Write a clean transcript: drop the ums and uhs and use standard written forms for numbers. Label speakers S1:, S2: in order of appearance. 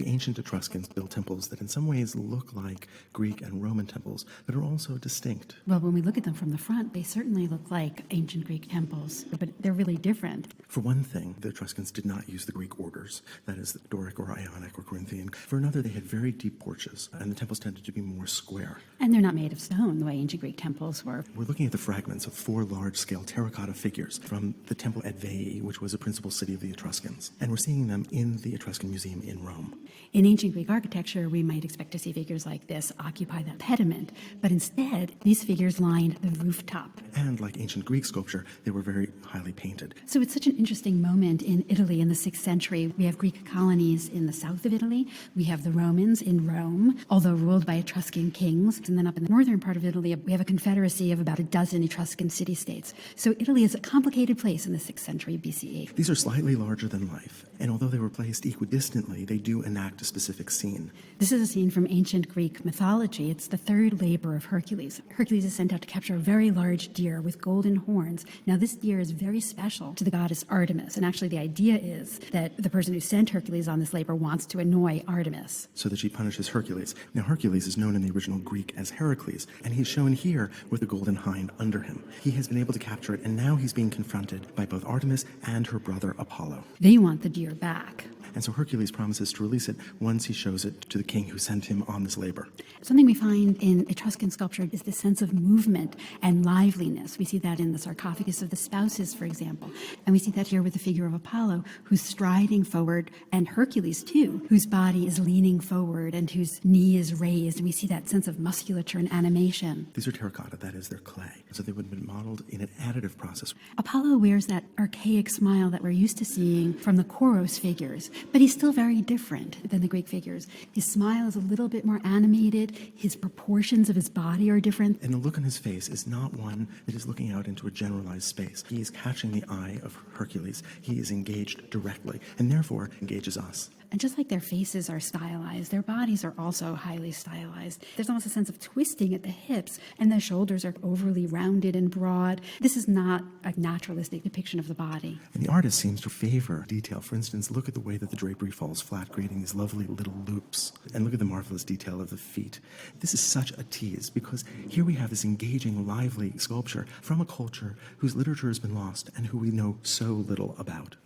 S1: The ancient Etruscans built temples that in some ways look like Greek and Roman temples, but are also distinct.
S2: Well, when we look at them from the front, they certainly look like ancient Greek temples, but they're really different.
S1: For one thing, the Etruscans did not use the Greek orders, that is, the Doric or Ionic or Corinthian. For another, they had very deep porches, and the temples tended to be more square.
S2: And they're not made of stone the way ancient Greek temples were.
S1: We're looking at the fragments of 4 large-scale terracotta figures from the temple at Veii, which was a principal city of the Etruscans. And we're seeing them in the Etruscan Museum in Rome.
S2: In ancient Greek architecture, we might expect to see figures like this occupy that pediment, but instead, these figures lined the rooftop.
S1: And like ancient Greek sculpture, they were very highly painted.
S2: So it's such an interesting moment in Italy in the 6th century. We have Greek colonies in the south of Italy. We have the Romans in Rome, although ruled by Etruscan kings. And then up in the northern part of Italy, we have a confederacy of about a dozen Etruscan city-states. So Italy is a complicated place in the 6th century BCE.
S1: These are slightly larger than life, and although they were placed equidistantly, they do enact a specific scene.
S2: This is a scene from ancient Greek mythology. It's the third labor of Hercules. Hercules is sent out to capture a very large deer with golden horns. Now, this deer is very special to the goddess Artemis, and actually the idea is that the person who sent Hercules on this labor wants to annoy Artemis,
S1: so that she punishes Hercules. Now, Hercules is known in the original Greek as Heracles, and he's shown here with the golden hind under him. He has been able to capture it, and now he's being confronted by both Artemis and her brother Apollo.
S2: They want the deer back.
S1: And so Hercules promises to release it once he shows it to the king who sent him on this labor.
S2: Something we find in Etruscan sculpture is this sense of movement and liveliness. We see that in the sarcophagus of the spouses, for example. And we see that here with the figure of Apollo, who's striding forward, and Hercules, too, whose body is leaning forward and whose knee is raised. And we see that sense of musculature and animation.
S1: These are terracotta, that is, they're clay. So they would have been modeled in an additive process.
S2: Apollo wears that archaic smile that we're used to seeing from the Koros figures, but he's still very different than the Greek figures. His smile is a little bit more animated. His proportions of his body are different.
S1: And the look on his face is not one that is looking out into a generalized space. He is catching the eye of Hercules. He is engaged directly, and therefore engages us.
S2: And just like their faces are stylized, their bodies are also highly stylized. There's almost a sense of twisting at the hips, and their shoulders are overly rounded and broad. This is not a naturalistic depiction of the body.
S1: And the artist seems to favor detail. For instance, look at the way that the drapery falls flat, creating these lovely little loops. And look at the marvelous detail of the feet. This is such a tease, because here we have this engaging, lively sculpture from a culture whose literature has been lost and who we know so little about.